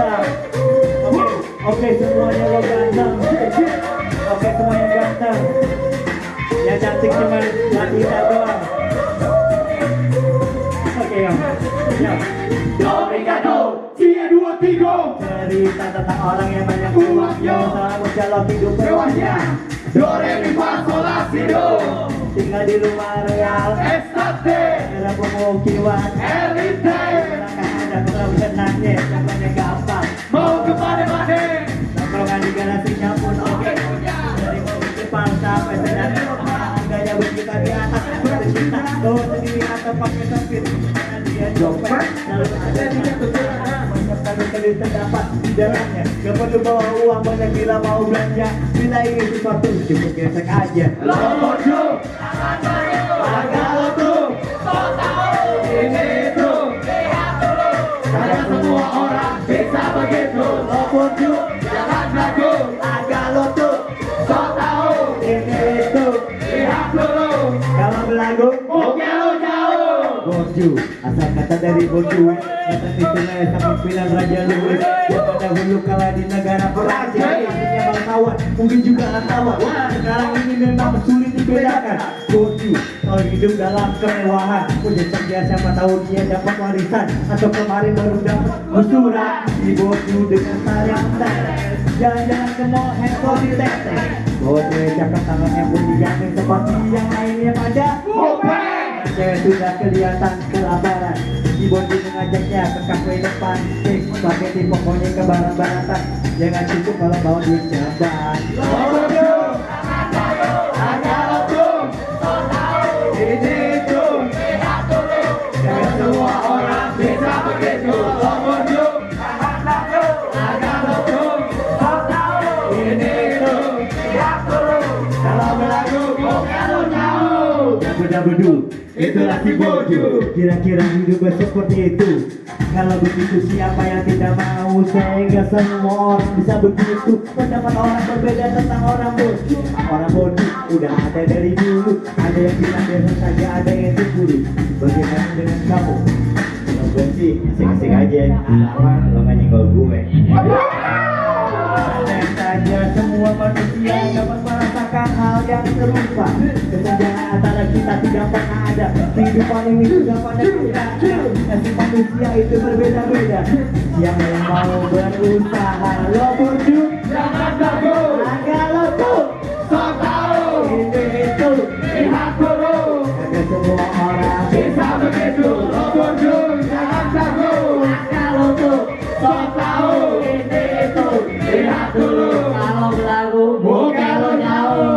mantap. Oke, semuanya lo ganteng. Oke, semuanya ganteng. Yang cantik cuma Ladina doang. Oke, yuk. Obrigado, dia dua tiga. Cerita tentang orang yang banyak uang yang selalu jalan hidup mewahnya. Do re mi fa sol la si do. Tinggal di rumah royal, Estate, era pemukiman. elite. Belakang ada terlalu senangnya, namanya gampang. Mau kemana-mana. Nongkrongan di garasinya pun oke. Dari mobil Jepang sampai sedan Eropa, harganya berjuta di atas berjuta. Lo sendiri atau pakai sopir, karena dia copet. Selalu ada di banyak kali terdapat di dalamnya. Gak perlu bawa uang banyak bila mau belanja. Bila ingin sesuatu cukup gesek aja. Nomor tuh, agak tuh, ini itu. Karena semua orang bisa begitu. Nomor tuh, Jangan ragu, agak lo tuh, so tahu. ini itu. Lihat dulu, Kalau belagu, oke lo jauh. Boju, asal kata dari Boju. Kata itulah sama bilang Raja Louis. Dia pada dulu kalah di negara Peraja. Akhirnya bangsawan, mungkin juga hartawan. Sekarang ini memang sulit dibedakan. Boju, kalau hidup dalam kemewahan. Udah cerdas siapa tahu dia dapat warisan. Atau kemarin baru dapat gusuran. Di Boju dengan sayang tetes. Jalan-jalan ke mall, handphone di teteh. Boju cakap tangannya pun digandeng seperti yang lainnya pada. Cewek sudah kelihatan kelaparan. Si Bondi mengajaknya ke kafe depan. Spaghetti pokoknya ke barat-baratan. Jangan cukup kalau bawa duit jaban. Nomor tuh, agak tuh, ini itu. Jangan semua orang bisa begitu. Nomor tuh, agak tuh, ini itu. Kalau berlagu, oke lo jauh. Dabu-dabu, itulah si Bojo. Kira-kira hidup seperti itu. Kalau begitu siapa yang tidak mau? Sehingga semua orang bisa begitu. Pendapat orang berbeda tentang orang Bojo. Orang Bojo udah ada dari dulu. Ada yang bilang biasa saja, ada yang cemburu. Bagaimana dengan kamu? Kalau gue sih asik-asik aja. Lama lo gak nyenggol gue. Andai saja semua manusia dapat merasakan hal yang serupa. Kesenjangan antara kita tidak pernah ada. Kehidupan ini sudah pada kita. Nasib manusia itu berbeda-beda. Siapa yang mau berusaha? Lo Bojo, Jangan ragu, agak lo tuh, so tahu. itu itu. Lihat dulu, Kagak semua orang bisa begitu. Nomor tuh, jangan ragu, agak lo tuh, so tahu. itu itu. Lihat dulu, Kalau berlagu